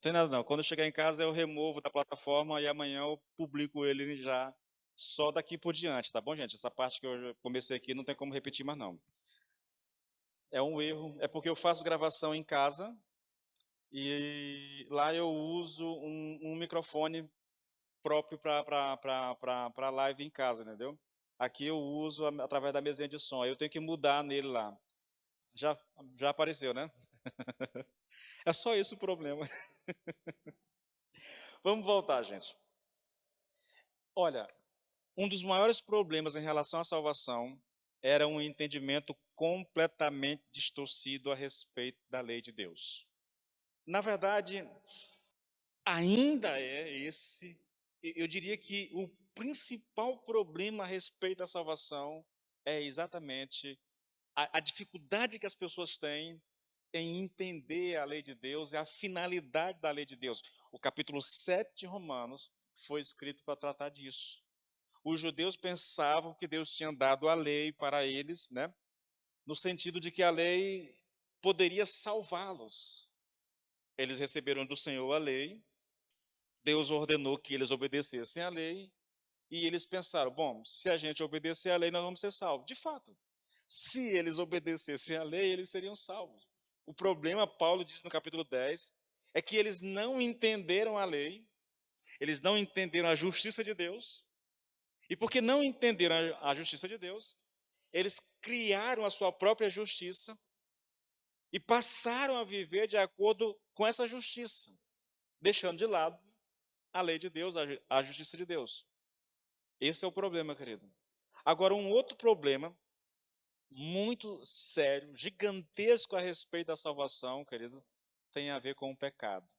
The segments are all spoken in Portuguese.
tem nada não. Quando eu chegar em casa, eu removo da plataforma e amanhã eu publico ele já só daqui por diante, tá bom, gente? Essa parte que eu comecei aqui não tem como repetir mais não. É um erro, é porque eu faço gravação em casa e lá eu uso um microfone próprio para live em casa, entendeu? Aqui eu uso através da mesinha de som, aí eu tenho que mudar nele lá. Já, já apareceu, né? É só isso o problema. Vamos voltar, gente. Olha, um dos maiores problemas em relação à salvação era um entendimento completamente distorcido a respeito da lei de Deus. Na verdade, ainda é esse, eu diria que o principal problema a respeito da salvação é exatamente a dificuldade que as pessoas têm em entender a lei de Deus e a finalidade da lei de Deus. O capítulo 7 de Romanos foi escrito para tratar disso. Os judeus pensavam que Deus tinha dado a lei para eles, né? No sentido de que a lei poderia salvá-los. Eles receberam do Senhor a lei, Deus ordenou que eles obedecessem à lei, e eles pensaram, bom, se a gente obedecer à lei, nós vamos ser salvos. De fato, se eles obedecessem à lei, eles seriam salvos. O problema, Paulo diz no capítulo 10, é que eles não entenderam a lei, eles não entenderam a justiça de Deus, e porque não entenderam a justiça de Deus, eles criaram a sua própria justiça e passaram a viver de acordo com essa justiça, deixando de lado a lei de Deus, a justiça de Deus. Esse é o problema, querido. Agora, um outro problema muito sério, gigantesco a respeito da salvação, querido, tem a ver com o pecado.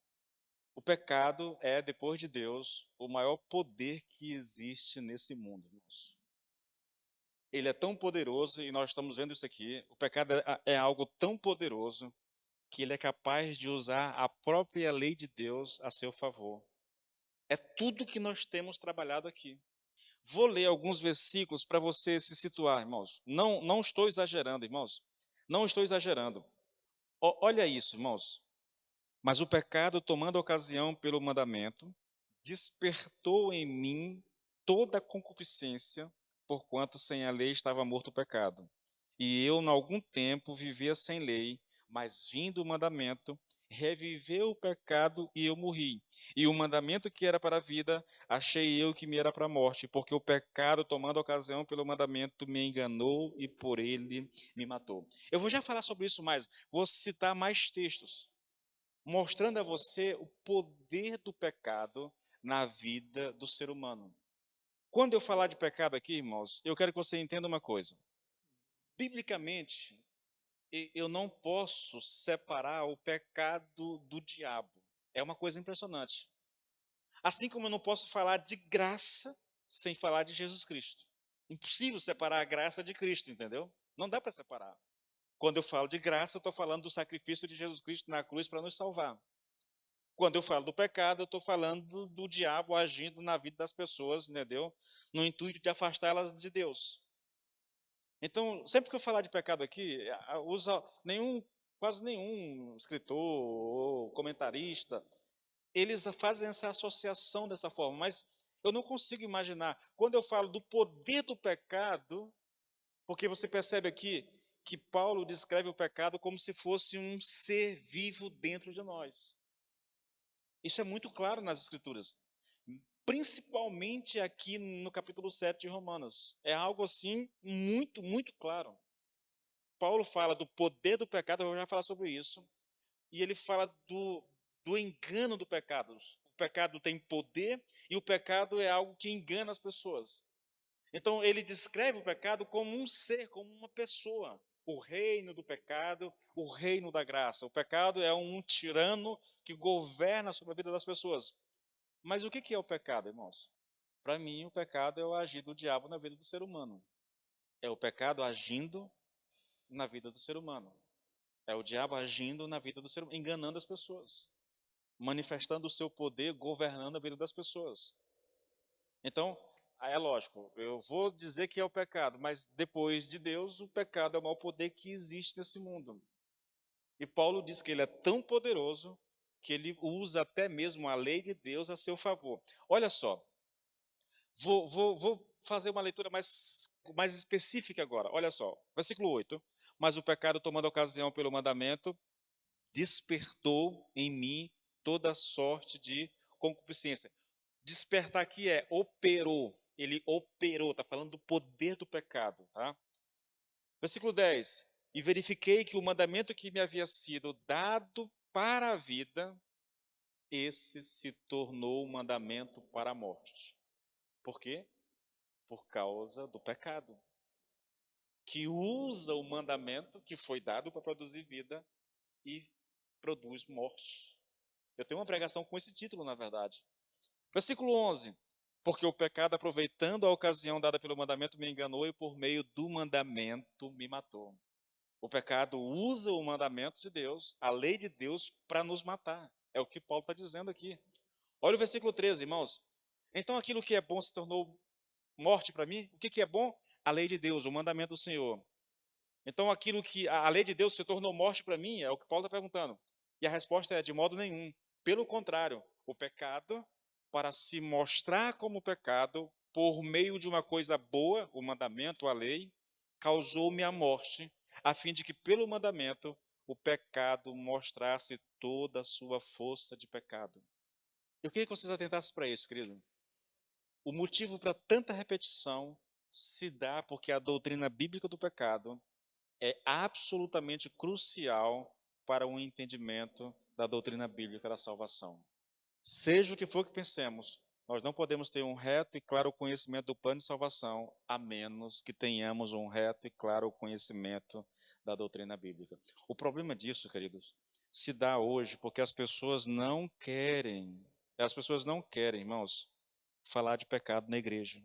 O pecado é, depois de Deus, o maior poder que existe nesse mundo, irmãos. Ele é tão poderoso, e nós estamos vendo isso aqui, o pecado é algo tão poderoso que ele é capaz de usar a própria lei de Deus a seu favor. É tudo que nós temos trabalhado aqui. Vou ler alguns versículos para você se situar, irmãos. Não estou exagerando, irmãos. Não estou exagerando. Olha isso, irmãos. Mas o pecado, tomando ocasião pelo mandamento, despertou em mim toda a concupiscência, porquanto sem a lei estava morto o pecado. E eu, em algum tempo, vivia sem lei, mas vindo o mandamento, reviveu o pecado e eu morri. E o mandamento que era para a vida, achei eu que me era para a morte, porque o pecado, tomando ocasião pelo mandamento, me enganou e por ele me matou. Eu vou já falar sobre isso mais, vou citar mais textos, mostrando a você o poder do pecado na vida do ser humano. Quando eu falar de pecado aqui, irmãos, eu quero que você entenda uma coisa. Biblicamente, eu não posso separar o pecado do diabo. É uma coisa impressionante. Assim como eu não posso falar de graça sem falar de Jesus Cristo. Impossível separar a graça de Cristo, entendeu? Não dá para separar. Quando eu falo de graça, eu estou falando do sacrifício de Jesus Cristo na cruz para nos salvar. Quando eu falo do pecado, eu estou falando do diabo agindo na vida das pessoas, entendeu? No intuito de afastá-las de Deus. Então, sempre que eu falar de pecado aqui, quase nenhum escritor ou comentarista, eles fazem essa associação dessa forma, mas eu não consigo imaginar. Quando eu falo do poder do pecado, porque você percebe aqui que Paulo descreve o pecado como se fosse um ser vivo dentro de nós. Isso é muito claro nas Escrituras, principalmente aqui no capítulo 7 de Romanos. É algo assim muito, muito claro. Paulo fala do poder do pecado, eu vou já falar sobre isso, e ele fala do engano do pecado. O pecado tem poder e o pecado é algo que engana as pessoas. Então ele descreve o pecado como um ser, como uma pessoa. O reino do pecado, o reino da graça. O pecado é um tirano que governa sobre a vida das pessoas. Mas o que é o pecado, irmãos? Para mim, o pecado é o agir do diabo na vida do ser humano. É o pecado agindo na vida do ser humano. É o diabo agindo na vida do ser humano, enganando as pessoas, manifestando o seu poder, governando a vida das pessoas. Então, é lógico, eu vou dizer que é o pecado, mas depois de Deus, o pecado é o maior poder que existe nesse mundo. E Paulo diz que ele é tão poderoso que ele usa até mesmo a lei de Deus a seu favor. Olha só, vou fazer uma leitura mais específica agora. Olha só, versículo 8. Mas o pecado, tomando ocasião pelo mandamento, despertou em mim toda sorte de concupiscência. Despertar aqui é operou. Ele operou, está falando do poder do pecado. Tá? Versículo 10. E verifiquei que o mandamento que me havia sido dado para a vida, esse se tornou um mandamento para a morte. Por quê? Por causa do pecado, que usa o mandamento que foi dado para produzir vida e produz morte. Eu tenho uma pregação com esse título, na verdade. Versículo 11. Porque o pecado, aproveitando a ocasião dada pelo mandamento, me enganou e por meio do mandamento me matou. O pecado usa o mandamento de Deus, a lei de Deus, para nos matar. É o que Paulo está dizendo aqui. Olha o versículo 13, irmãos. Então aquilo que é bom se tornou morte para mim? O que é bom? A lei de Deus, o mandamento do Senhor. Então aquilo que a lei de Deus se tornou morte para mim, é o que Paulo está perguntando. E a resposta é de modo nenhum. Pelo contrário, o pecado, para se mostrar como pecado, por meio de uma coisa boa, o mandamento, a lei, causou-me a morte, a fim de que pelo mandamento o pecado mostrasse toda a sua força de pecado. Eu queria que vocês atentassem para isso, querido. O motivo para tanta repetição se dá porque a doutrina bíblica do pecado é absolutamente crucial para o entendimento da doutrina bíblica da salvação. Seja o que for que pensemos, nós não podemos ter um reto e claro conhecimento do plano de salvação, a menos que tenhamos um reto e claro conhecimento da doutrina bíblica. O problema disso, queridos, se dá hoje porque as pessoas não querem, irmãos, falar de pecado na igreja.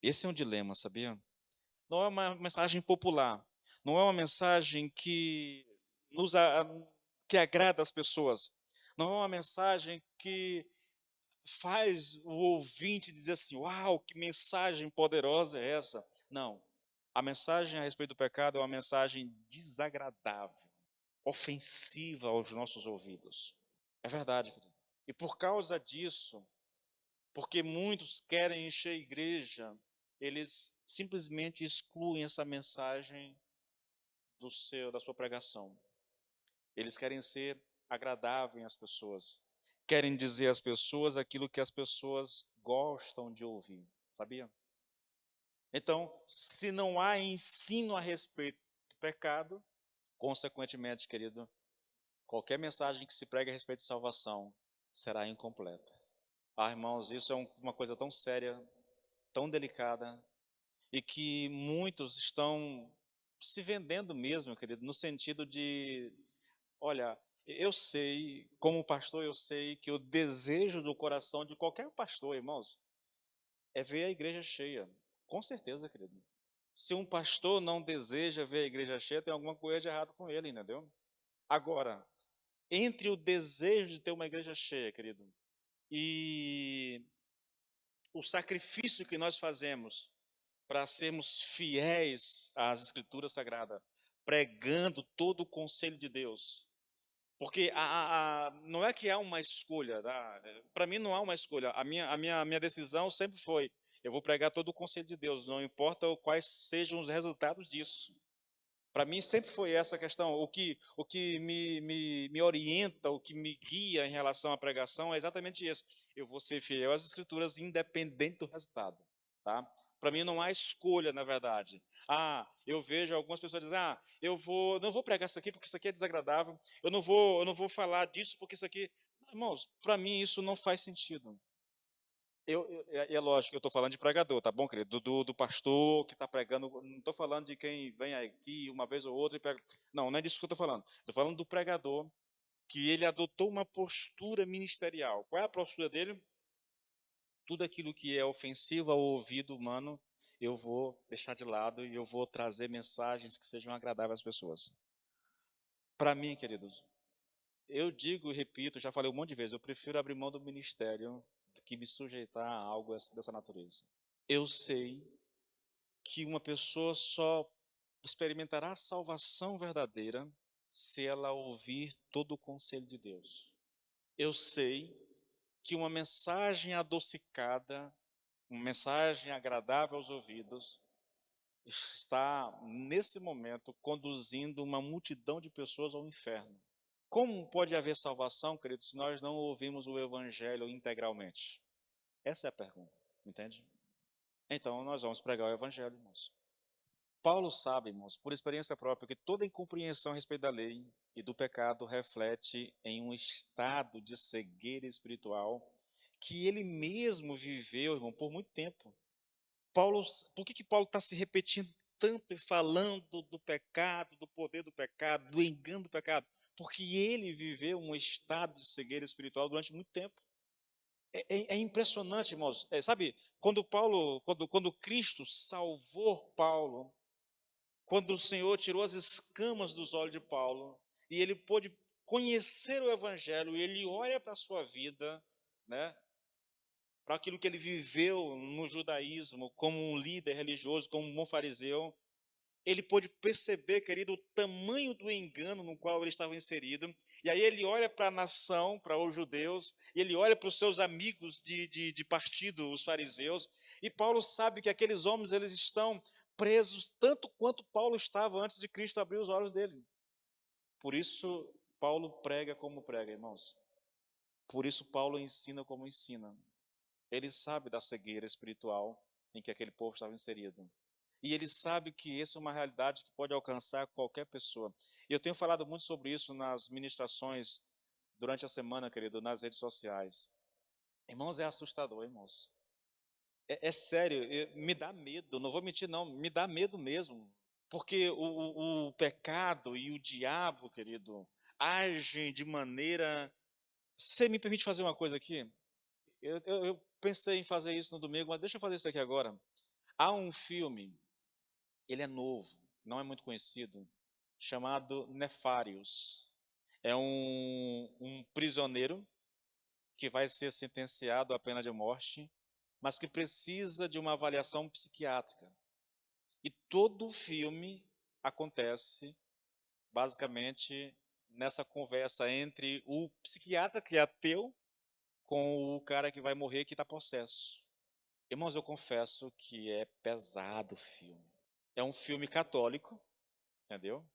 Esse é um dilema, sabia? Não é uma mensagem popular, não é uma mensagem que agrada as pessoas, não é uma mensagem que faz o ouvinte dizer assim, uau, que mensagem poderosa é essa? Não, a mensagem a respeito do pecado é uma mensagem desagradável, ofensiva aos nossos ouvidos. É verdade, querido. E por causa disso, porque muitos querem encher a igreja, eles simplesmente excluem essa mensagem da sua pregação. Eles querem ser agradáveis às pessoas, querem dizer às pessoas aquilo que as pessoas gostam de ouvir, sabia? Então, se não há ensino a respeito do pecado, consequentemente, querido, qualquer mensagem que se pregue a respeito de salvação será incompleta. Ah, irmãos, isso é uma coisa tão séria, tão delicada, e que muitos estão se vendendo mesmo, querido, no sentido de, olha, eu sei, como pastor, eu sei que o desejo do coração de qualquer pastor, irmãos, é ver a igreja cheia. Com certeza, querido. Se um pastor não deseja ver a igreja cheia, tem alguma coisa de errado com ele, entendeu? Agora, entre o desejo de ter uma igreja cheia, querido, e o sacrifício que nós fazemos para sermos fiéis às Escrituras Sagradas, pregando todo o conselho de Deus. Porque não é que há uma escolha, tá? Para mim não há uma escolha. A minha decisão sempre foi: eu vou pregar todo o conselho de Deus, não importa quais sejam os resultados disso. Para mim sempre foi essa a questão. O que me orienta, o que me guia em relação à pregação é exatamente isso. Eu vou ser fiel às Escrituras, independente do resultado. Tá? Para mim não há escolha, na verdade. Eu vejo algumas pessoas dizem: não vou pregar isso aqui porque isso aqui é desagradável. Eu não vou falar disso porque isso aqui. Irmãos, para mim isso não faz sentido. É lógico que eu estou falando de pregador, tá bom, querido? Do pastor que está pregando, não estou falando de quem vem aqui uma vez ou outra e prega. Não é disso que eu estou falando. Estou falando do pregador que ele adotou uma postura ministerial. Qual é a postura dele? Tudo aquilo que é ofensivo ao ouvido humano, eu vou deixar de lado e eu vou trazer mensagens que sejam agradáveis às pessoas. Para mim, queridos, eu digo e repito, já falei um monte de vezes, eu prefiro abrir mão do ministério do que me sujeitar a algo dessa natureza. Eu sei que uma pessoa só experimentará a salvação verdadeira se ela ouvir todo o conselho de Deus. Eu sei que uma mensagem adocicada, uma mensagem agradável aos ouvidos, está, nesse momento, conduzindo uma multidão de pessoas ao inferno. Como pode haver salvação, querido, se nós não ouvimos o evangelho integralmente? Essa é a pergunta, entende? Então, nós vamos pregar o evangelho, irmãos. Paulo sabe, irmãos, por experiência própria, que toda incompreensão a respeito da lei e do pecado reflete em um estado de cegueira espiritual que ele mesmo viveu, irmão, por muito tempo. Paulo, por que Paulo está se repetindo tanto e falando do pecado, do poder do pecado, do engano do pecado? Porque ele viveu um estado de cegueira espiritual durante muito tempo. É impressionante, irmãos. Sabe, quando Cristo salvou Paulo, quando o Senhor tirou as escamas dos olhos de Paulo, e ele pôde conhecer o Evangelho, e ele olha para a sua vida, né, para aquilo que ele viveu no judaísmo, como um líder religioso, como um bom fariseu, ele pôde perceber, querido, o tamanho do engano no qual ele estava inserido. E aí ele olha para a nação, para os judeus, e ele olha para os seus amigos de partido, os fariseus, e Paulo sabe que aqueles homens eles estão presos tanto quanto Paulo estava antes de Cristo abrir os olhos dele. Por isso, Paulo prega como prega, irmãos. Por isso, Paulo ensina como ensina. Ele sabe da cegueira espiritual em que aquele povo estava inserido. E ele sabe que essa é uma realidade que pode alcançar qualquer pessoa. E eu tenho falado muito sobre isso nas ministrações durante a semana, querido, nas redes sociais. Irmãos, é assustador, irmãos. É sério, me dá medo, não vou mentir não, me dá medo mesmo. Porque o pecado e o diabo, querido, agem de maneira... Você me permite fazer uma coisa aqui? Eu pensei em fazer isso no domingo, mas deixa eu fazer isso aqui agora. Há um filme, ele é novo, não é muito conhecido, chamado Nefarious. É um prisioneiro que vai ser sentenciado à pena de morte, mas que precisa de uma avaliação psiquiátrica. E todo o filme acontece, basicamente, nessa conversa entre o psiquiatra, que é ateu, com o cara que vai morrer, que está possesso. Irmãos, eu confesso que é pesado o filme. É um filme católico, entendeu?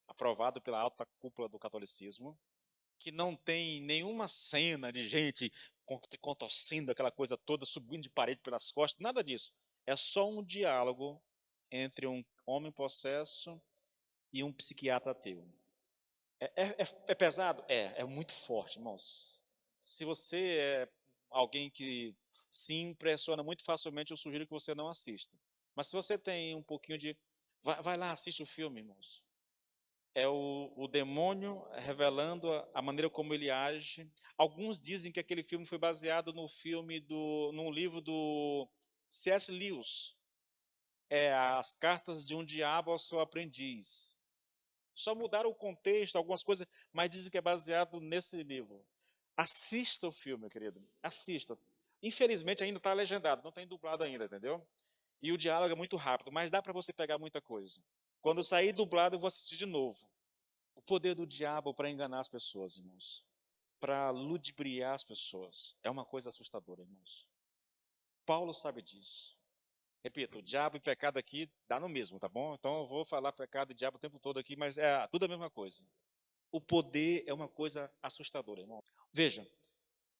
Aprovado pela alta cúpula do catolicismo, que não tem nenhuma cena de gente contorcendo aquela coisa toda, subindo de parede pelas costas, nada disso. É só um diálogo entre um homem possesso e um psiquiatra ateu. É pesado? É muito forte, irmãos. Se você é alguém que se impressiona muito facilmente, eu sugiro que você não assista. Mas se você tem um pouquinho de... Vai lá, assiste o filme, irmãos. É o demônio revelando a maneira como ele age. Alguns dizem que aquele filme foi baseado num livro do C.S. Lewis. As Cartas de um Diabo ao Seu Aprendiz. Só mudaram o contexto, algumas coisas, mas dizem que é baseado nesse livro. Assista o filme, querido. Assista. Infelizmente ainda está legendado, não tem dublado ainda, entendeu? E o diálogo é muito rápido, mas dá para você pegar muita coisa. Quando sair dublado, eu vou assistir de novo. O poder do diabo para enganar as pessoas, irmãos. Para ludibriar as pessoas. É uma coisa assustadora, irmãos. Paulo sabe disso. Repito, diabo e pecado aqui dá no mesmo, tá bom? Então eu vou falar pecado e diabo o tempo todo aqui, mas é tudo a mesma coisa. O poder é uma coisa assustadora, irmão. Veja,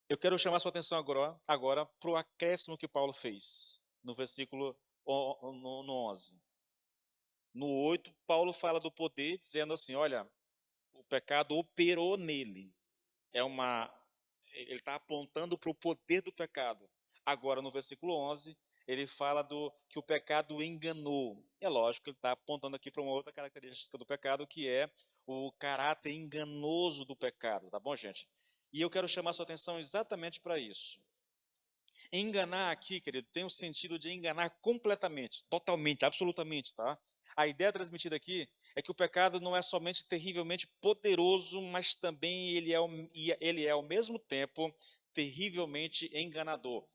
eu quero chamar sua atenção agora para o acréscimo que Paulo fez, no versículo no 11. No 8, Paulo fala do poder, dizendo assim, olha, o pecado operou nele. Ele está apontando para o poder do pecado. Agora, no versículo 11, ele fala que o pecado enganou. É lógico que ele está apontando aqui para uma outra característica do pecado, que é o caráter enganoso do pecado, tá bom, gente? E eu quero chamar sua atenção exatamente para isso. Enganar aqui, querido, tem o sentido de enganar completamente, totalmente, absolutamente, tá? A ideia transmitida aqui é que o pecado não é somente terrivelmente poderoso, mas também ele é ao mesmo tempo terrivelmente enganador.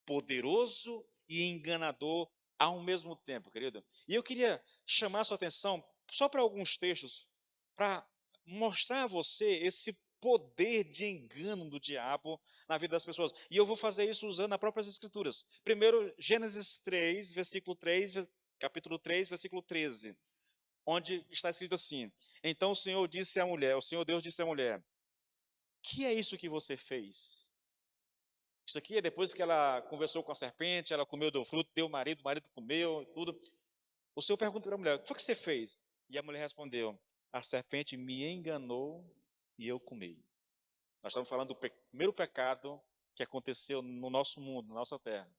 Poderoso e enganador ao mesmo tempo, querido. E eu queria chamar a sua atenção só para alguns textos, para mostrar a você esse poder de engano do diabo na vida das pessoas. E eu vou fazer isso usando as próprias Escrituras. Primeiro, Gênesis 3, versículo 3, capítulo 3, versículo 13, onde está escrito assim: Então o Senhor disse à mulher, o Senhor Deus disse à mulher: que é isso que você fez? Isso aqui é depois que ela conversou com a serpente, ela comeu do fruto, deu o marido comeu e tudo. O Senhor pergunta para a mulher: o que foi que você fez? E a mulher respondeu: a serpente me enganou e eu comi. Nós estamos falando do primeiro pecado que aconteceu no nosso mundo, na nossa terra.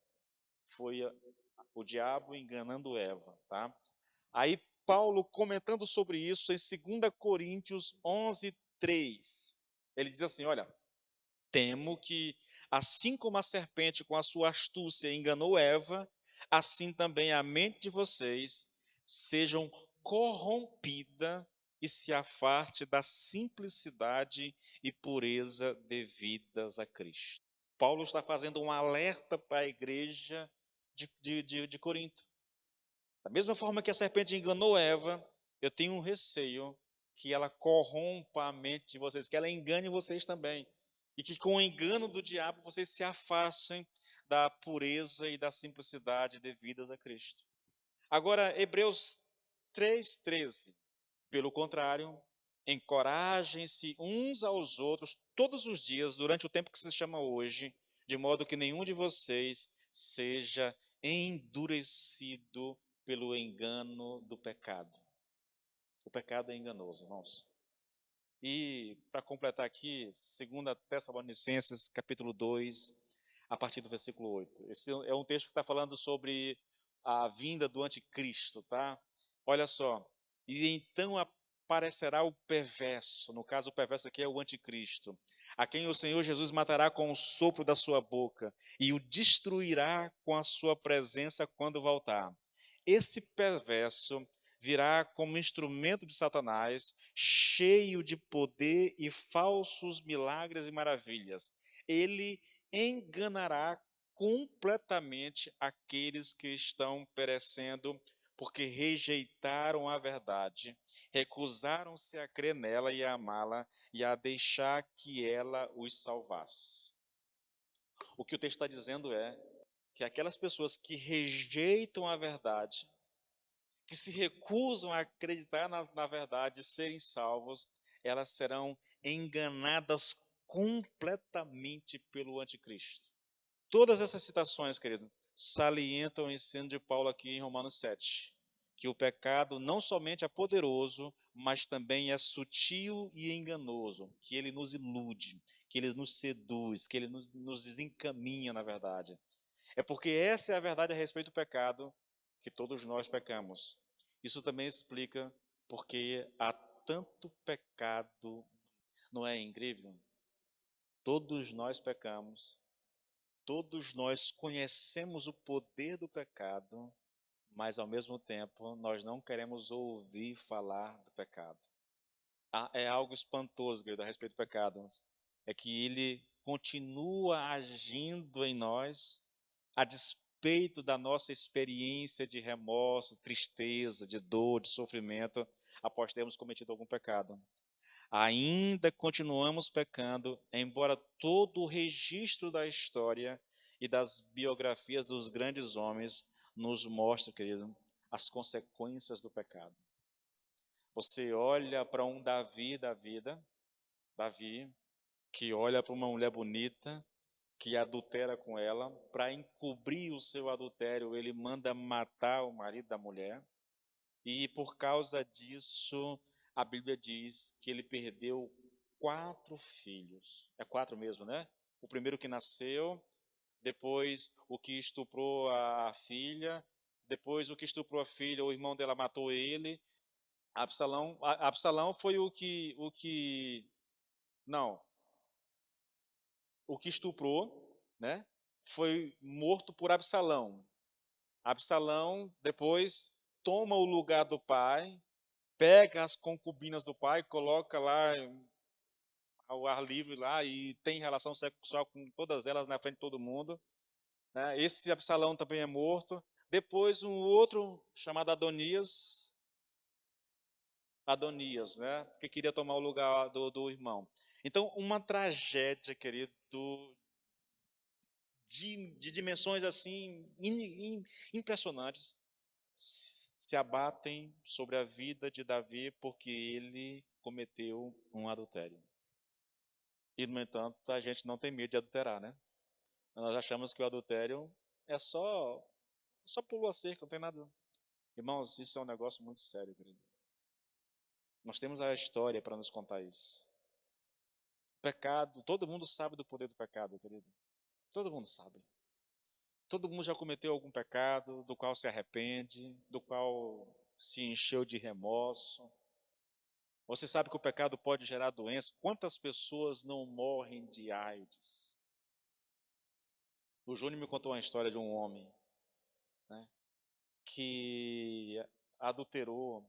Foi o diabo enganando Eva, tá? Aí Paulo, comentando sobre isso, em 2 Coríntios 11, 3, ele diz assim, olha, temo que, assim como a serpente com a sua astúcia enganou Eva, assim também a mente de vocês sejam corrompida e se afaste da simplicidade e pureza devidas a Cristo. Paulo está fazendo um alerta para a igreja de Corinto. Da mesma forma que a serpente enganou Eva, eu tenho um receio que ela corrompa a mente de vocês, que ela engane vocês também. E que com o engano do diabo vocês se afastem da pureza e da simplicidade devidas a Cristo. Agora, Hebreus 3,13. Pelo contrário, encorajem-se uns aos outros todos os dias, durante o tempo que se chama hoje, de modo que nenhum de vocês seja endurecido pelo engano do pecado. O pecado é enganoso, irmãos. E, para completar aqui, 2 Tessalonicenses, capítulo 2, a partir do versículo 8. Esse é um texto que está falando sobre a vinda do anticristo, tá? Olha só. E então aparecerá o perverso, no caso o perverso aqui é o anticristo, a quem o Senhor Jesus matará com o sopro da sua boca e o destruirá com a sua presença quando voltar. Esse perverso virá como instrumento de Satanás, cheio de poder e falsos milagres e maravilhas. Ele enganará completamente aqueles que estão perecendo, porque rejeitaram a verdade, recusaram-se a crer nela e a amá-la e a deixar que ela os salvasse. O que o texto está dizendo é que aquelas pessoas que rejeitam a verdade, que se recusam a acreditar na verdade e serem salvos, elas serão enganadas completamente pelo anticristo. Todas essas citações, querido, salientam o ensino de Paulo aqui em Romanos 7, que o pecado não somente é poderoso, mas também é sutil e enganoso, que ele nos ilude, que ele nos seduz, que ele nos desencaminha na verdade. É porque essa é a verdade a respeito do pecado, que todos nós pecamos. Isso também explica porque há tanto pecado. Não é incrível? Todos nós pecamos, todos nós conhecemos o poder do pecado, mas ao mesmo tempo nós não queremos ouvir falar do pecado. É algo espantoso, querido, a respeito do pecado. É que ele continua agindo em nós, a despeito da nossa experiência de remorso, tristeza, de dor, de sofrimento, após termos cometido algum pecado. Ainda continuamos pecando, embora todo o registro da história e das biografias dos grandes homens nos mostre, querido, as consequências do pecado. Você olha para um Davi da vida, Davi, que olha para uma mulher bonita, que adultera com ela, para encobrir o seu adultério, ele manda matar o marido da mulher, e por causa disso, a Bíblia diz que ele perdeu 4 filhos. É 4 mesmo, né? O primeiro que nasceu, depois o que estuprou a filha, depois o que estuprou a filha, o irmão dela matou ele. Absalão foi não, o que estuprou, né? Foi morto por Absalão. Absalão depois toma o lugar do pai, pega as concubinas do pai, coloca lá ao ar livre lá e tem relação sexual com todas elas na frente de todo mundo, né? Esse Absalão também é morto. Depois um outro chamado Adonias, né? Que queria tomar o lugar do irmão. Então, uma tragédia, querido, de dimensões assim impressionantes se abatem sobre a vida de Davi porque ele cometeu um adultério. E, no entanto, a gente não tem medo de adulterar, né? Nós achamos que o adultério é só pulou a cerca, não tem nada. Irmãos, isso é um negócio muito sério, querido. Nós temos a história para nos contar isso. Pecado, todo mundo sabe do poder do pecado, querido. Todo mundo sabe. Todo mundo já cometeu algum pecado, do qual se arrepende, do qual se encheu de remorso. Você sabe que o pecado pode gerar doença. Quantas pessoas não morrem de AIDS? O Júnior me contou uma história de um homem, né, que adulterou.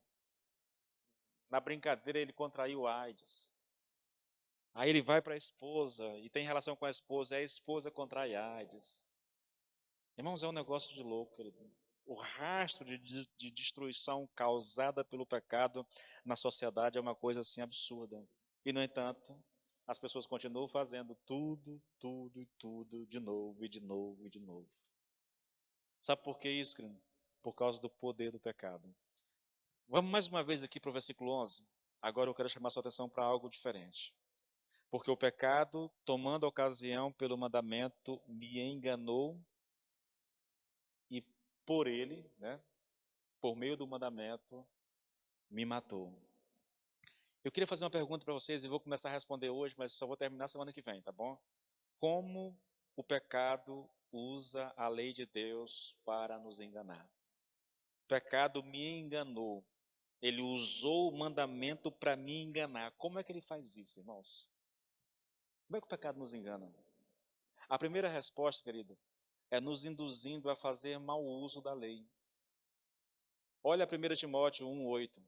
Na brincadeira, ele contraiu AIDS. Aí ele vai para a esposa e tem relação com a esposa, e a esposa contrai AIDS. Irmãos, é um negócio de louco, querido. O rastro de destruição causada pelo pecado na sociedade é uma coisa assim absurda. E, no entanto, as pessoas continuam fazendo tudo, tudo e tudo de novo e de novo e de novo. Sabe por que isso, querido? Por causa do poder do pecado. Vamos mais uma vez aqui para o versículo 11. Agora eu quero chamar sua atenção para algo diferente. Porque o pecado, tomando ocasião pelo mandamento, me enganou e por ele, né, por meio do mandamento, me matou. Eu queria fazer uma pergunta para vocês e vou começar a responder hoje, mas só vou terminar semana que vem, tá bom? Como o pecado usa a lei de Deus para nos enganar? O pecado me enganou. Ele usou o mandamento para me enganar. Como é que ele faz isso, irmãos? Como é que o pecado nos engana? A primeira resposta, querido, é nos induzindo a fazer mau uso da lei. Olha 1 Timóteo 1,8.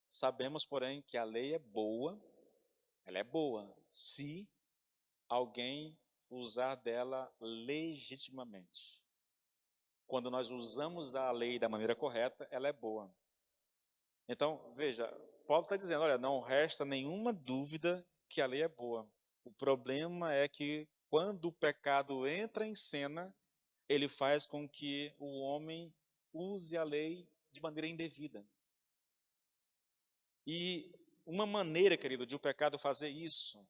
Sabemos, porém, que a lei é boa, ela é boa, se alguém usar dela legitimamente. Quando nós usamos a lei da maneira correta, ela é boa. Então, veja, Paulo está dizendo, olha, não resta nenhuma dúvida que a lei é boa. O problema é que quando o pecado entra em cena, ele faz com que o homem use a lei de maneira indevida. E uma maneira, querido, de o pecado fazer isso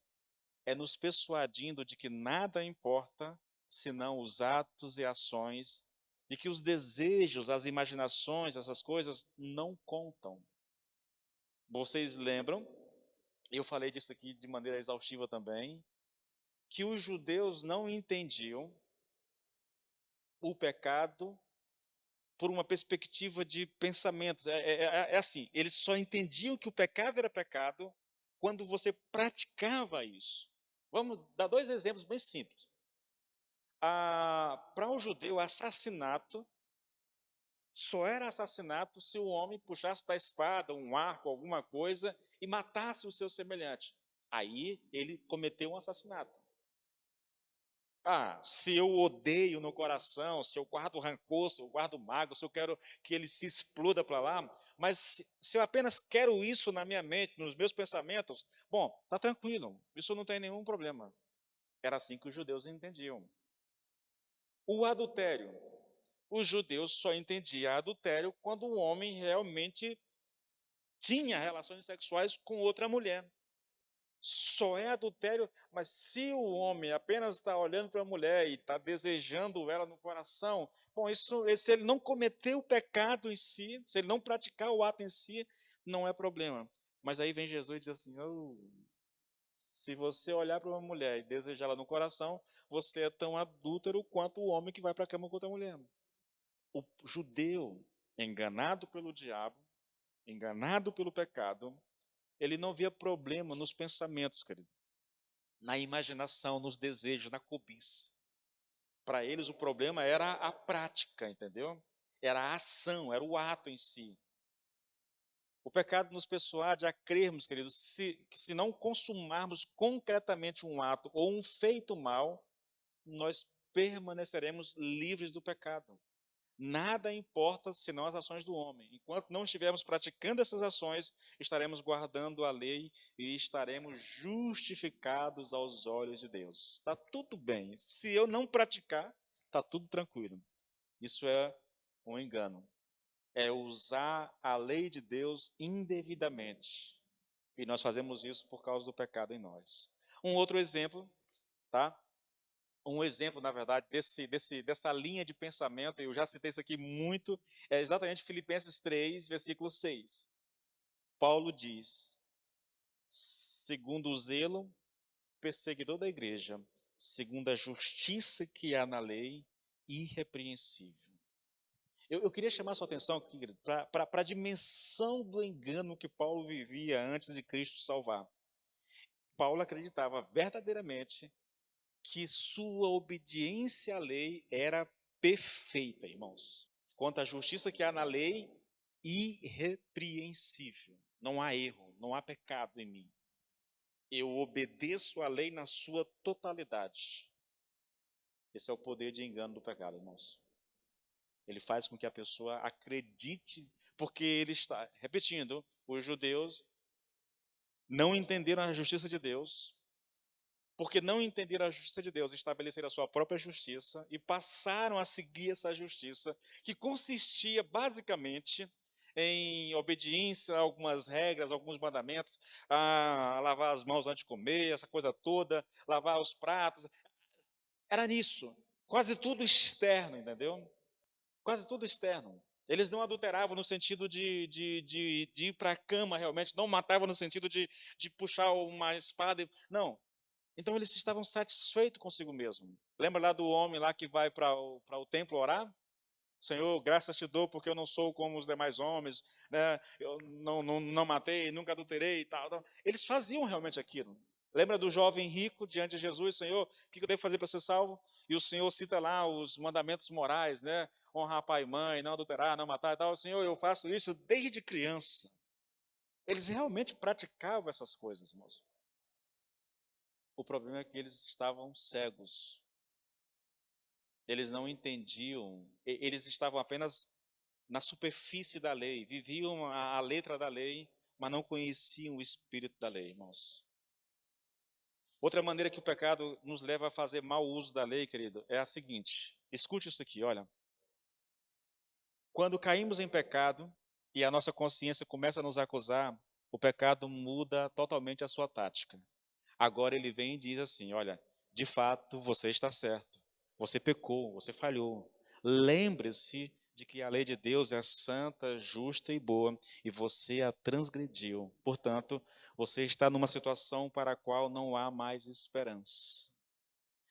é nos persuadindo de que nada importa senão os atos e ações, e que os desejos, as imaginações, essas coisas não contam. Vocês lembram, eu falei disso aqui de maneira exaustiva também, que os judeus não entendiam o pecado por uma perspectiva de pensamentos. É assim, eles só entendiam que o pecado era pecado quando você praticava isso. Vamos dar dois exemplos bem simples. Para um judeu, assassinato só era assassinato se o homem puxasse da espada, um arco, alguma coisa, e matasse o seu semelhante. Aí ele cometeu um assassinato. Se eu odeio no coração, se eu guardo rancor, se eu guardo mágoa, se eu quero que ele se exploda para lá, mas se eu apenas quero isso na minha mente, nos meus pensamentos, bom, tá tranquilo, isso não tem nenhum problema. Era assim que os judeus entendiam. O adultério. Os judeus só entendiam adultério quando o homem realmente tinha relações sexuais com outra mulher. Só é adultério, mas se o homem apenas está olhando para a mulher e está desejando ela no coração, bom, se ele não cometer o pecado em si, se ele não praticar o ato em si, não é problema. Mas aí vem Jesus e diz assim, se você olhar para uma mulher e desejá-la no coração, você é tão adúltero quanto o homem que vai para a cama com outra mulher. O judeu, enganado pelo diabo, enganado pelo pecado, ele não via problema nos pensamentos, querido, na imaginação, nos desejos, na cobiça. Para eles o problema era a prática, entendeu? Era a ação, era o ato em si. O pecado nos persuade a crermos, queridos, que se não consumarmos concretamente um ato ou um feito mal, nós permaneceremos livres do pecado. Nada importa senão as ações do homem. Enquanto não estivermos praticando essas ações, estaremos guardando a lei e estaremos justificados aos olhos de Deus. Está tudo bem. Se eu não praticar, está tudo tranquilo. Isso é um engano. É usar a lei de Deus indevidamente. E nós fazemos isso por causa do pecado em nós. Um outro exemplo, tá? Um exemplo, na verdade, dessa linha de pensamento, eu já citei isso aqui muito, é exatamente Filipenses 3, versículo 6. Paulo diz: segundo o zelo perseguidor da igreja, segundo a justiça que há na lei, irrepreensível. Eu queria chamar a sua atenção para a dimensão do engano que Paulo vivia antes de Cristo salvar. Paulo acreditava verdadeiramente que sua obediência à lei era perfeita, irmãos. Quanto à justiça que há na lei, irrepreensível. Não há erro, não há pecado em mim. Eu obedeço à lei na sua totalidade. Esse é o poder de engano do pecado, irmãos. Ele faz com que a pessoa acredite, porque ele está, repetindo, os judeus não entenderam a justiça de Deus, porque não entenderam a justiça de Deus, estabeleceram a sua própria justiça e passaram a seguir essa justiça, que consistia basicamente em obediência a algumas regras, alguns mandamentos, a lavar as mãos antes de comer, essa coisa toda, lavar os pratos. Era nisso. Quase tudo externo, entendeu? Quase tudo externo. Eles não adulteravam no sentido de ir para a cama realmente, não matavam no sentido de puxar uma espada. Não. Então eles estavam satisfeitos consigo mesmo. Lembra lá do homem lá que vai para o templo orar? Senhor, graças te dou porque eu não sou como os demais homens, né? Eu não matei, nunca adulterei e tal, tal. Eles faziam realmente aquilo. Lembra do jovem rico diante de Jesus? Senhor, o que eu devo fazer para ser salvo? E o Senhor cita lá os mandamentos morais, né? Honrar pai e mãe, não adulterar, não matar e tal. Senhor, eu faço isso desde criança. Eles realmente praticavam essas coisas, irmãos. O problema é que eles estavam cegos. Eles não entendiam, eles estavam apenas na superfície da lei, viviam a letra da lei, mas não conheciam o espírito da lei, irmãos. Outra maneira que o pecado nos leva a fazer mau uso da lei, querido, é a seguinte: escute isso aqui, olha. Quando caímos em pecado e a nossa consciência começa a nos acusar, o pecado muda totalmente a sua tática. Agora ele vem e diz assim: olha, de fato você está certo, você pecou, você falhou. Lembre-se de que a lei de Deus é santa, justa e boa, e você a transgrediu. Portanto, você está numa situação para a qual não há mais esperança.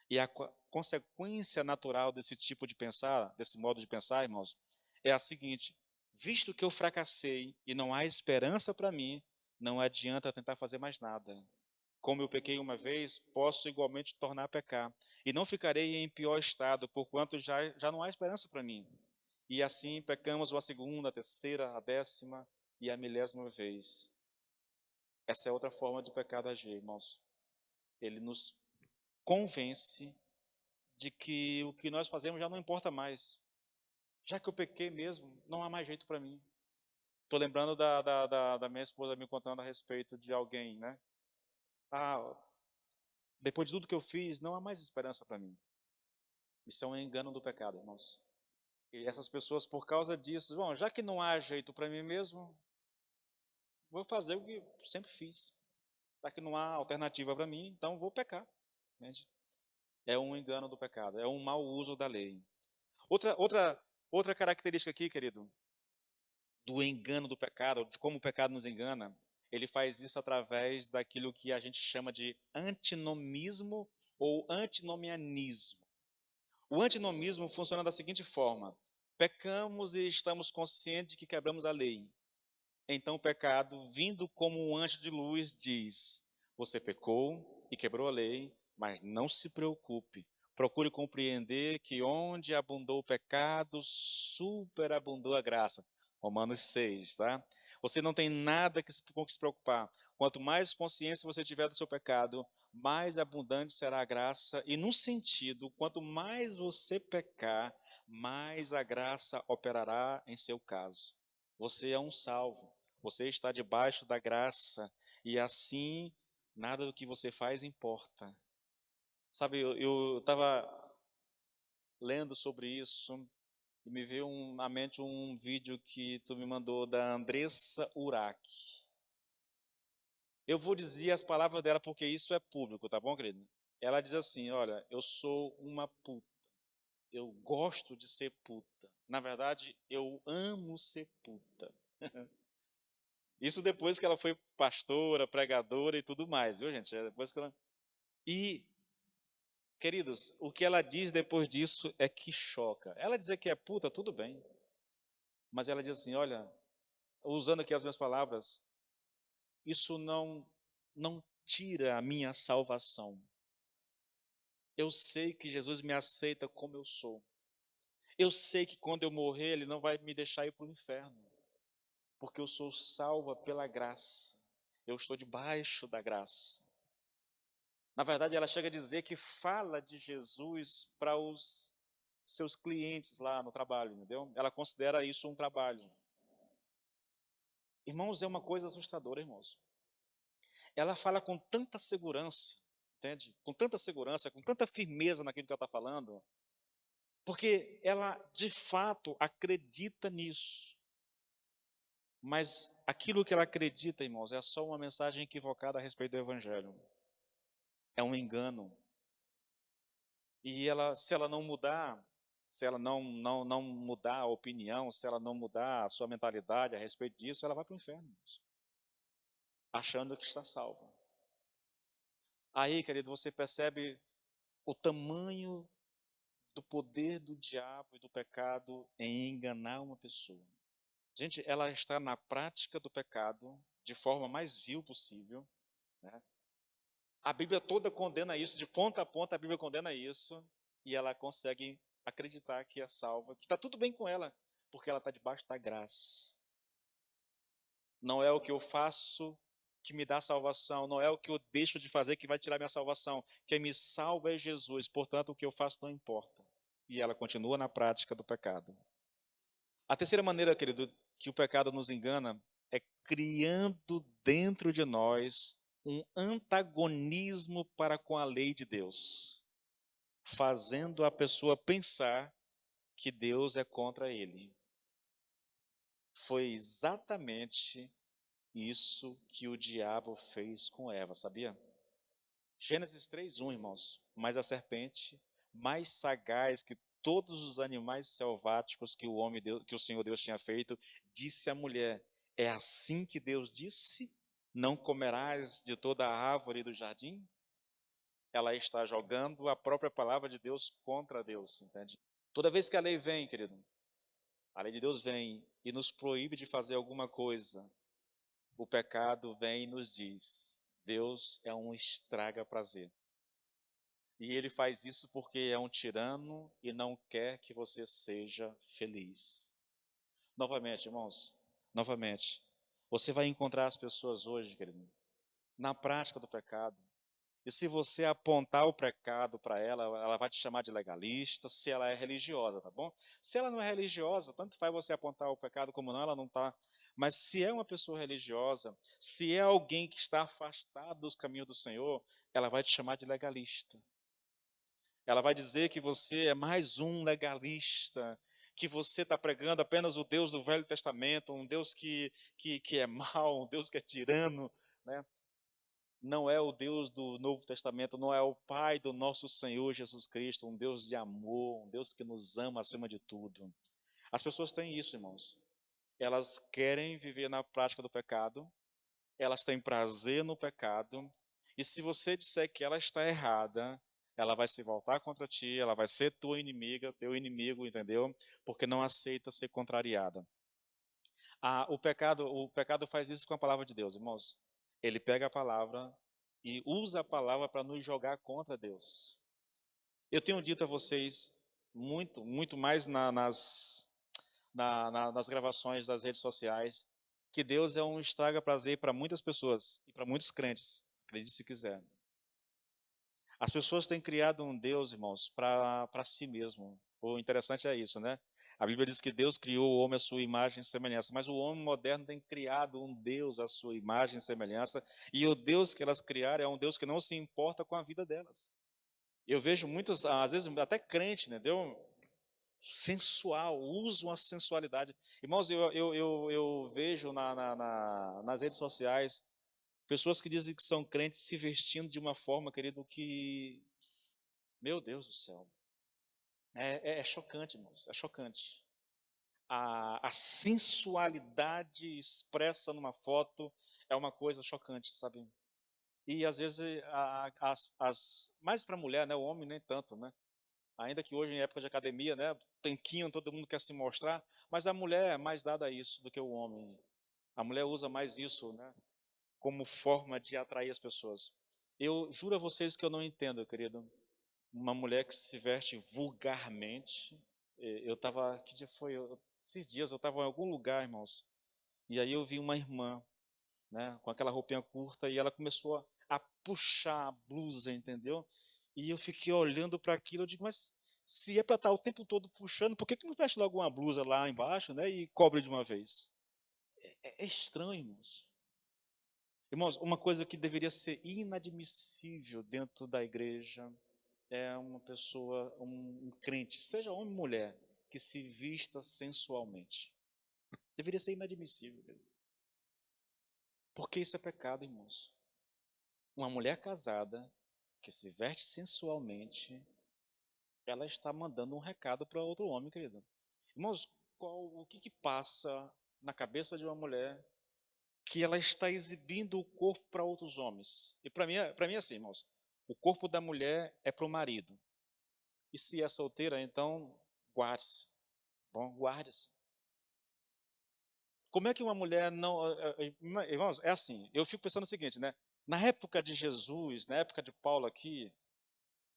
E a consequência natural desse tipo de pensar, desse modo de pensar, irmãos, é a seguinte: visto que eu fracassei e não há esperança para mim, não adianta tentar fazer mais nada. Como eu pequei uma vez, posso igualmente tornar a pecar. E não ficarei em pior estado, porquanto já não há esperança para mim. E assim pecamos uma segunda, a terceira, a 10ª e a 1000ª vez. Essa é outra forma do pecado agir, irmãos. Ele nos convence de que o que nós fazemos já não importa mais. Já que eu pequei mesmo, não há mais jeito para mim. Estou lembrando da minha esposa me contando a respeito de alguém, né? Ah, depois de tudo que eu fiz, não há mais esperança para mim. Isso é um engano do pecado, irmãos. E essas pessoas, por causa disso, bom, já que não há jeito para mim mesmo, vou fazer o que sempre fiz. Já que não há alternativa para mim, então vou pecar. Entende? É um engano do pecado, é um mau uso da lei. Outra característica aqui, querido, do engano do pecado, de como o pecado nos engana, ele faz isso através daquilo que a gente chama de antinomismo ou antinomianismo. O antinomismo funciona da seguinte forma: pecamos e estamos conscientes de que quebramos a lei. Então o pecado, vindo como um anjo de luz, diz: você pecou e quebrou a lei, mas não se preocupe. Procure compreender que onde abundou o pecado, superabundou a graça. Romanos 6, tá? Você não tem nada com que se preocupar. Quanto mais consciência você tiver do seu pecado, mais abundante será a graça, e num sentido, quanto mais você pecar, mais a graça operará em seu caso. Você é um salvo, você está debaixo da graça, e assim nada do que você faz importa. Sabe, eu estava lendo sobre isso e me veio à mente um vídeo que tu me mandou da Andressa Urach. Eu vou dizer as palavras dela porque isso é público, tá bom, querido? Ela diz assim: olha, eu sou uma puta, eu gosto de ser puta. Na verdade, eu amo ser puta. Isso depois que ela foi pastora, pregadora e tudo mais, viu, gente? Depois que ela... E, queridos, o que ela diz depois disso é que choca. Ela dizer que é puta, tudo bem. Mas ela diz assim: olha, usando aqui as minhas palavras, isso não tira a minha salvação. Eu sei que Jesus me aceita como eu sou. Eu sei que quando eu morrer, Ele não vai me deixar ir para o inferno, porque eu sou salva pela graça. Eu estou debaixo da graça. Na verdade, ela chega a dizer que fala de Jesus para os seus clientes lá no trabalho, entendeu? Ela considera isso um trabalho. Irmãos, é uma coisa assustadora, irmãos. Ela fala com tanta segurança, entende? Com tanta segurança, com tanta firmeza naquilo que ela está falando, porque ela de fato acredita nisso. Mas aquilo que ela acredita, irmãos, é só uma mensagem equivocada a respeito do Evangelho. É um engano. E ela, se ela não mudar, se ela não mudar a opinião, se ela não mudar a sua mentalidade a respeito disso, ela vai para o inferno, irmãos, achando que está salva. Aí, querido, você percebe o tamanho do poder do diabo e do pecado em enganar uma pessoa. Gente, ela está na prática do pecado de forma mais vil possível, né? A Bíblia toda condena isso, de ponta a ponta a Bíblia condena isso, e ela consegue acreditar que é salva, que está tudo bem com ela, porque ela está debaixo da graça. Não é o que eu faço que me dá salvação, não é o que eu deixo de fazer que vai tirar minha salvação. Quem me salva é Jesus, portanto o que eu faço não importa. E ela continua na prática do pecado. A terceira maneira, querido, que o pecado nos engana é criando dentro de nós um antagonismo para com a lei de Deus, fazendo a pessoa pensar que Deus é contra ele. Foi exatamente isso que o diabo fez com Eva, sabia? Gênesis 3:1, irmãos. Mas a serpente, mais sagaz que todos os animais selváticos que que o Senhor Deus tinha feito, disse à mulher: é assim que Deus disse? Não comerás de toda a árvore do jardim? Ela está jogando a própria palavra de Deus contra Deus, entende? Toda vez que a lei vem, querido, a lei de Deus vem e nos proíbe de fazer alguma coisa, o pecado vem e nos diz: Deus é um estraga-prazer. E ele faz isso porque é um tirano e não quer que você seja feliz. Novamente, irmãos, novamente, você vai encontrar as pessoas hoje, querido, na prática do pecado. E se você apontar o pecado para ela, ela vai te chamar de legalista, se ela é religiosa, tá bom? Se ela não é religiosa, tanto faz você apontar o pecado como não, ela não está. Mas se é uma pessoa religiosa, se é alguém que está afastado dos caminhos do Senhor, ela vai te chamar de legalista. Ela vai dizer que você é mais um legalista, que você está pregando apenas o Deus do Velho Testamento, um Deus que é mau, um Deus que é tirano, né? Não é o Deus do Novo Testamento, não é o Pai do nosso Senhor Jesus Cristo, um Deus de amor, um Deus que nos ama acima de tudo. As pessoas têm isso, irmãos. Elas querem viver na prática do pecado, elas têm prazer no pecado, e se você disser que ela está errada, ela vai se voltar contra ti, ela vai ser tua inimiga, teu inimigo, entendeu? Porque não aceita ser contrariada. O pecado faz isso com a palavra de Deus, irmãos. Ele pega a palavra e usa a palavra para nos jogar contra Deus. Eu tenho dito a vocês muito mais nas gravações das redes sociais, que Deus é um estraga-prazer para muitas pessoas e para muitos crentes, acredite se quiser. As pessoas têm criado um Deus, irmãos, para si mesmo. O interessante é isso, né? A Bíblia diz que Deus criou o homem à sua imagem e semelhança, mas o homem moderno tem criado um Deus à sua imagem e semelhança, e o Deus que elas criaram é um Deus que não se importa com a vida delas. Eu vejo muitos, às vezes até crente, né? Sensual, usam a sensualidade. Irmãos, eu vejo nas redes sociais pessoas que dizem que são crentes se vestindo de uma forma, querido, que, meu Deus do céu, é chocante, irmãos, é chocante. A sensualidade expressa numa foto é uma coisa chocante, sabe? E às vezes, mais para a mulher, né? O homem nem tanto, né? Ainda que hoje, em época de academia, né? Tanquinho, todo mundo quer se mostrar, mas a mulher é mais dada a isso do que o homem. A mulher usa mais isso, né? Como forma de atrair as pessoas. Eu juro a vocês que eu não entendo, querido. Uma mulher que se veste vulgarmente. Eu estava, que dia foi? Esses dias eu estava em algum lugar, irmãos, e aí eu vi uma irmã, né, com aquela roupinha curta, e ela começou a puxar a blusa, entendeu? E eu fiquei olhando para aquilo, eu digo, mas se é para estar o tempo todo puxando, por que que não veste logo uma blusa lá embaixo, né, e cobre de uma vez? É estranho, irmãos. Irmãos, uma coisa que deveria ser inadmissível dentro da igreja é uma pessoa, um crente, seja homem ou mulher, que se vista sensualmente. Deveria ser inadmissível, querido. Porque isso é pecado, irmãos. Uma mulher casada que se veste sensualmente, ela está mandando um recado para outro homem, querido. Irmãos, o que passa na cabeça de uma mulher que ela está exibindo o corpo para outros homens? E para mim é assim, irmãos. O corpo da mulher é para o marido. E se é solteira, então guarde-se. Bom, guarde-se. Como é que uma mulher não. Irmãos, é assim. Eu fico pensando o seguinte, né? Na época de Jesus, na época de Paulo aqui,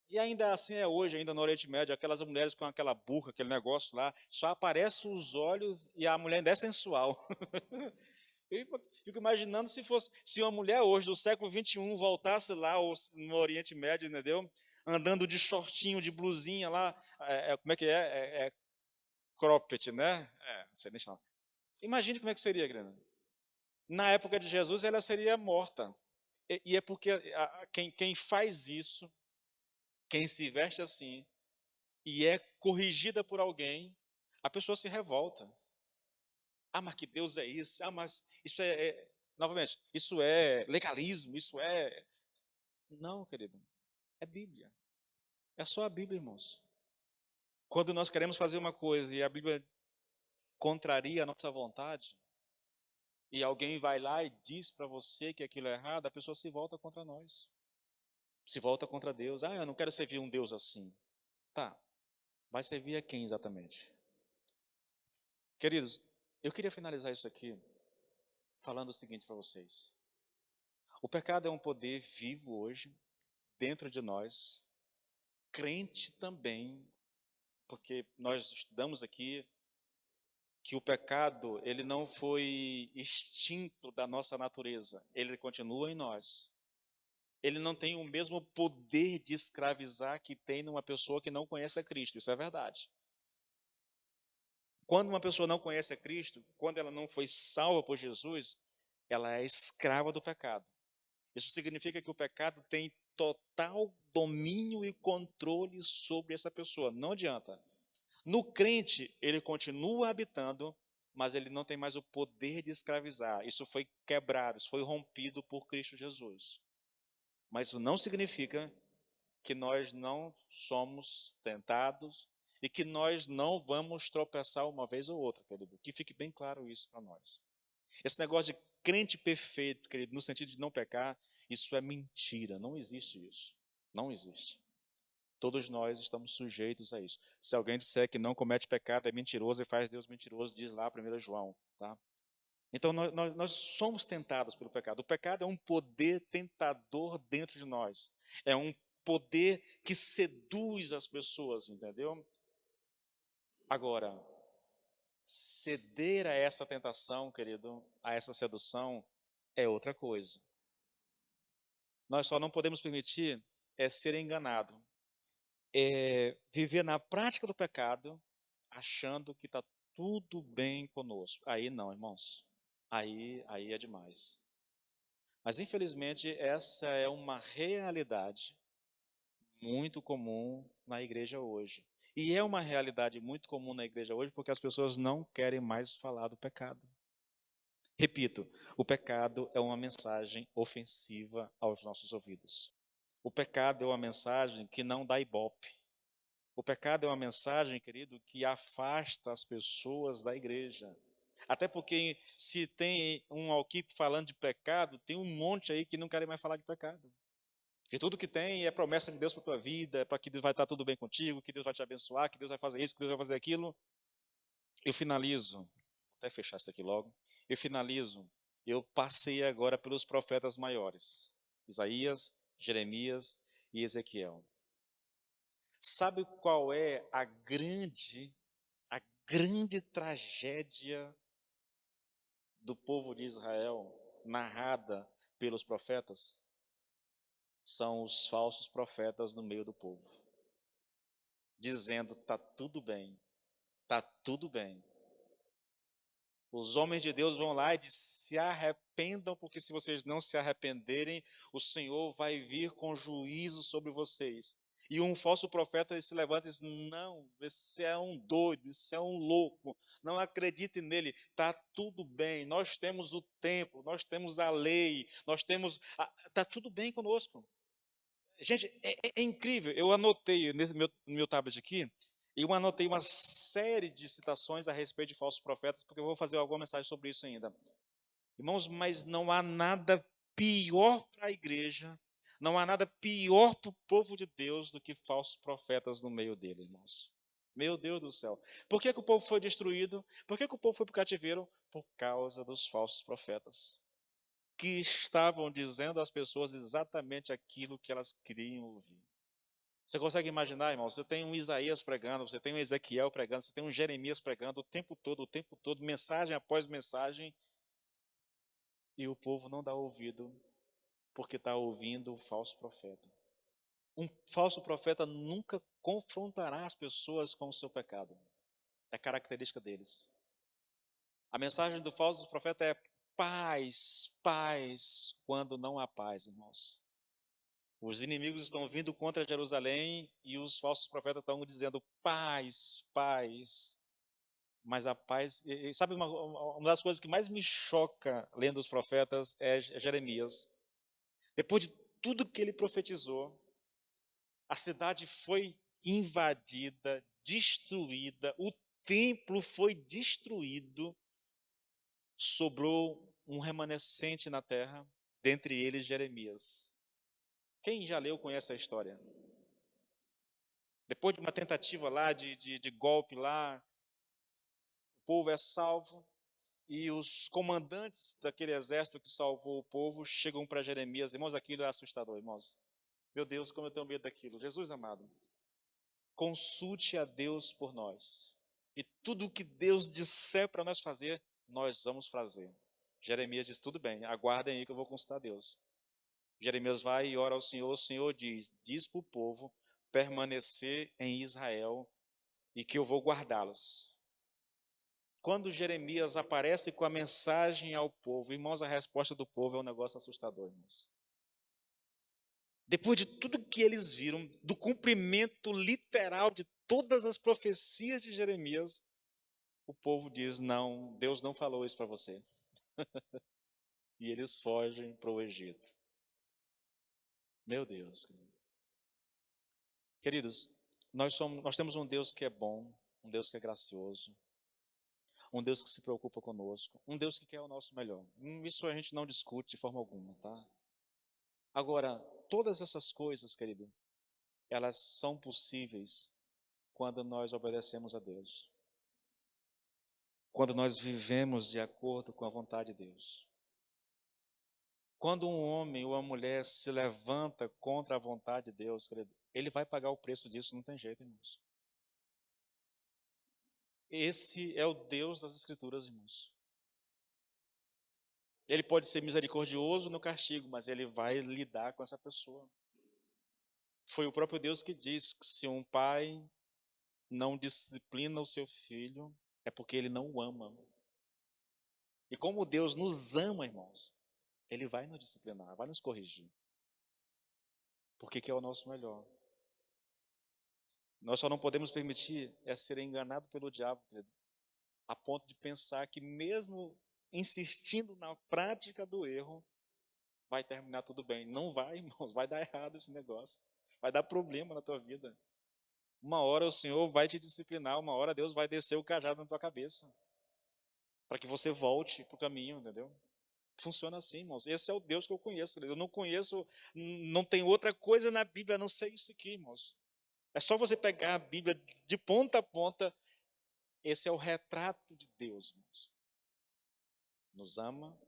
e ainda assim é hoje, ainda no Oriente Médio, aquelas mulheres com aquela burca, aquele negócio lá, só aparecem os olhos e a mulher ainda é sensual. Eu fico imaginando se uma mulher hoje, do século XXI, voltasse lá no Oriente Médio, entendeu? Andando de shortinho, de blusinha lá, como é que é? Cropped, né? Não sei nem chamar. Imagine como é que seria, Grana. Na época de Jesus, ela seria morta. E é porque quem faz isso, quem se veste assim, e é corrigida por alguém, a pessoa se revolta. Ah, mas que Deus é isso? Ah, mas isso novamente, isso é legalismo, isso é. Não, querido, é Bíblia. É só a Bíblia, irmãos. Quando nós queremos fazer uma coisa e a Bíblia contraria a nossa vontade, e alguém vai lá e diz para você que aquilo é errado, a pessoa se volta contra nós. Se volta contra Deus. Ah, eu não quero servir um Deus assim. Tá, vai servir a quem exatamente? Queridos, eu queria finalizar isso aqui falando o seguinte para vocês. O pecado é um poder vivo hoje, dentro de nós, crente também, porque nós estudamos aqui que o pecado, ele não foi extinto da nossa natureza, ele continua em nós. Ele não tem o mesmo poder de escravizar que tem numa pessoa que não conhece a Cristo, isso é verdade. Quando uma pessoa não conhece a Cristo, quando ela não foi salva por Jesus, ela é escrava do pecado. Isso significa que o pecado tem total domínio e controle sobre essa pessoa. Não adianta. No crente, ele continua habitando, mas ele não tem mais o poder de escravizar. Isso foi quebrado, isso foi rompido por Cristo Jesus. Mas isso não significa que nós não somos tentados e que nós não vamos tropeçar uma vez ou outra, querido. Que fique bem claro isso para nós. Esse negócio de crente perfeito, querido, no sentido de não pecar, isso é mentira, não existe isso. Não existe. Todos nós estamos sujeitos a isso. Se alguém disser que não comete pecado, é mentiroso e faz Deus mentiroso, diz lá 1 João. Tá? Então, nós somos tentados pelo pecado. O pecado é um poder tentador dentro de nós. É um poder que seduz as pessoas, entendeu? Agora, ceder a essa tentação, querido, a essa sedução, é outra coisa. Nós só não podemos permitir é ser enganado, é viver na prática do pecado, achando que está tudo bem conosco. Aí não, irmãos. Aí é demais. Mas infelizmente essa é uma realidade muito comum na igreja hoje. E é uma realidade muito comum na igreja hoje porque as pessoas não querem mais falar do pecado. Repito, o pecado é uma mensagem ofensiva aos nossos ouvidos. O pecado é uma mensagem que não dá ibope. O pecado é uma mensagem, querido, que afasta as pessoas da igreja. Até porque se tem um aqui falando de pecado, tem um monte aí que não querem mais falar de pecado. Que tudo que tem é promessa de Deus para a tua vida, para que Deus vai estar tudo bem contigo, que Deus vai te abençoar, que Deus vai fazer isso, que Deus vai fazer aquilo. Eu finalizo, vou até fechar isso aqui logo. Eu finalizo. Eu passei agora pelos profetas maiores: Isaías, Jeremias e Ezequiel. Sabe qual é a grande tragédia do povo de Israel narrada pelos profetas? São os falsos profetas no meio do povo, dizendo: tá tudo bem. Os homens de Deus vão lá e dizem: se arrependam, porque se vocês não se arrependerem, o Senhor vai vir com juízo sobre vocês. E um falso profeta se levanta e diz: não, esse é um doido, esse é um louco, não acredite nele, está tudo bem, nós temos o templo, nós temos a lei, está tudo bem conosco. Gente, é incrível, eu anotei nesse no meu tablet aqui, e eu anotei uma série de citações a respeito de falsos profetas, porque eu vou fazer alguma mensagem sobre isso ainda. Irmãos, mas não há nada pior para a igreja, não há nada pior para o povo de Deus do que falsos profetas no meio dele, irmãos. Meu Deus do céu. Por que o povo foi destruído? Por que o povo foi para o cativeiro? Por causa dos falsos profetas, que estavam dizendo às pessoas exatamente aquilo que elas queriam ouvir. Você consegue imaginar, irmão? Você tem um Isaías pregando, você tem um Ezequiel pregando, você tem um Jeremias pregando o tempo todo, mensagem após mensagem, e o povo não dá ouvido, porque está ouvindo o falso profeta. Um falso profeta nunca confrontará as pessoas com o seu pecado. É característica deles. A mensagem do falso profeta é paz, paz, quando não há paz, irmãos. Os inimigos estão vindo contra Jerusalém e os falsos profetas estão dizendo paz, paz. Mas a paz, sabe uma das coisas que mais me choca lendo os profetas é Jeremias. Depois de tudo que ele profetizou, a cidade foi invadida, destruída, o templo foi destruído, sobrou um remanescente na terra, dentre eles Jeremias. Quem já leu conhece a história. Depois de uma tentativa lá de golpe lá, o povo é salvo e os comandantes daquele exército que salvou o povo chegam para Jeremias. Irmãos, aquilo é assustador, irmãos. Meu Deus, como eu tenho medo daquilo. Jesus amado, consulte a Deus por nós. E tudo o que Deus disser para nós fazer, nós vamos fazer. Jeremias diz: tudo bem, aguardem aí que eu vou consultar a Deus. Jeremias vai e ora ao Senhor. O Senhor diz para o povo permanecer em Israel e que eu vou guardá-los. Quando Jeremias aparece com a mensagem ao povo, irmãos, a resposta do povo é um negócio assustador, irmãos. Depois de tudo que eles viram, do cumprimento literal de todas as profecias de Jeremias, o povo diz: não, Deus não falou isso para você. E eles fogem para o Egito. Meu Deus. Queridos, nós temos um Deus que é bom, um Deus que é gracioso, um Deus que se preocupa conosco, um Deus que quer o nosso melhor. Isso a gente não discute de forma alguma, tá? Agora, todas essas coisas, querido, elas são possíveis quando nós obedecemos a Deus. Quando nós vivemos de acordo com a vontade de Deus. Quando um homem ou uma mulher se levanta contra a vontade de Deus, querido, ele vai pagar o preço disso, não tem jeito, irmãos. Esse é o Deus das Escrituras, irmãos. Ele pode ser misericordioso no castigo, mas ele vai lidar com essa pessoa. Foi o próprio Deus que diz que se um pai não disciplina o seu filho, é porque ele não o ama. E como Deus nos ama, irmãos, ele vai nos disciplinar, vai nos corrigir. Porque que é o nosso melhor. Nós só não podemos permitir ser enganado pelo diabo, querido, a ponto de pensar que mesmo insistindo na prática do erro, vai terminar tudo bem. Não vai, irmãos, vai dar errado esse negócio. Vai dar problema na tua vida. Uma hora o Senhor vai te disciplinar, uma hora Deus vai descer o cajado na tua cabeça, para que você volte para o caminho, entendeu? Funciona assim, irmãos. Esse é o Deus que eu conheço. Eu não conheço, não tem outra coisa na Bíblia a não ser isso aqui, irmãos. É só você pegar a Bíblia de ponta a ponta. Esse é o retrato de Deus, irmãos. Nos ama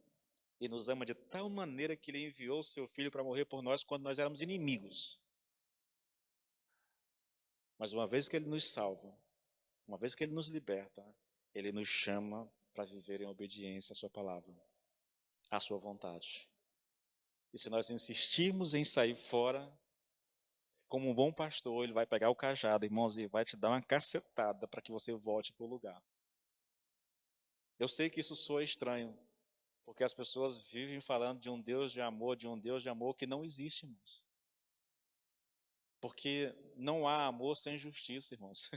e nos ama de tal maneira que Ele enviou o Seu Filho para morrer por nós quando nós éramos inimigos. Mas uma vez que Ele nos salva, uma vez que Ele nos liberta, Ele nos chama para viver em obediência à Sua palavra, à Sua vontade. E se nós insistirmos em sair fora, como um bom pastor, Ele vai pegar o cajado, irmãos, e vai te dar uma cacetada para que você volte para o lugar. Eu sei que isso soa estranho, porque as pessoas vivem falando de um Deus de amor que não existe, irmãos. Porque não há amor sem justiça, irmãos.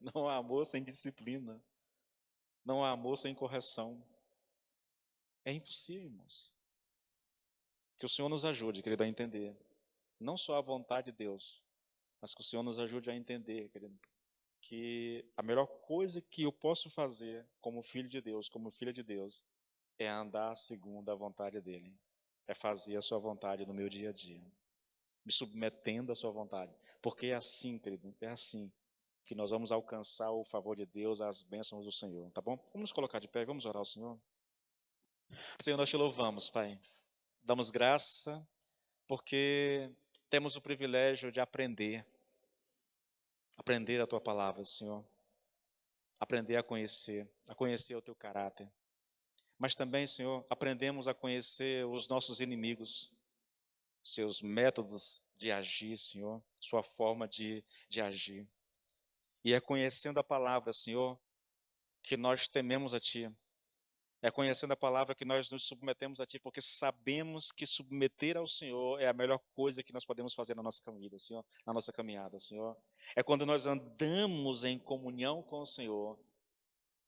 Não há amor sem disciplina. Não há amor sem correção. É impossível, irmãos. Que o Senhor nos ajude, querido, a entender. Não só a vontade de Deus, mas que o Senhor nos ajude a entender, querido, que a melhor coisa que eu posso fazer como filho de Deus, como filha de Deus, é andar segundo a vontade dEle. É fazer a sua vontade no meu dia a dia. Me submetendo à sua vontade. Porque é assim, querido, é assim que nós vamos alcançar o favor de Deus, as bênçãos do Senhor, tá bom? Vamos nos colocar de pé, vamos orar ao Senhor. Senhor, nós te louvamos, Pai. Damos graça porque temos o privilégio de aprender a tua palavra, Senhor. Aprender a conhecer o teu caráter. Mas também, Senhor, aprendemos a conhecer os nossos inimigos, seus métodos de agir, Senhor, sua forma de agir. E é conhecendo a palavra, Senhor, que nós tememos a Ti. É conhecendo a palavra que nós nos submetemos a Ti, porque sabemos que submeter ao Senhor é a melhor coisa que nós podemos fazer na nossa caminhada, Senhor, na nossa caminhada, Senhor. É quando nós andamos em comunhão com o Senhor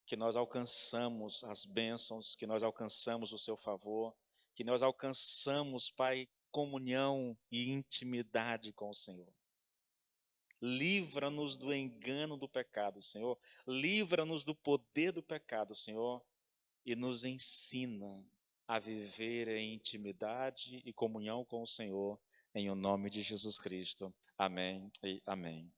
que nós alcançamos as bênçãos, que nós alcançamos o Seu favor, que nós alcançamos, Pai, comunhão e intimidade com o Senhor. Livra-nos do engano do pecado, Senhor. Livra-nos do poder do pecado, Senhor. E nos ensina a viver em intimidade e comunhão com o Senhor, em o nome de Jesus Cristo. Amém e amém.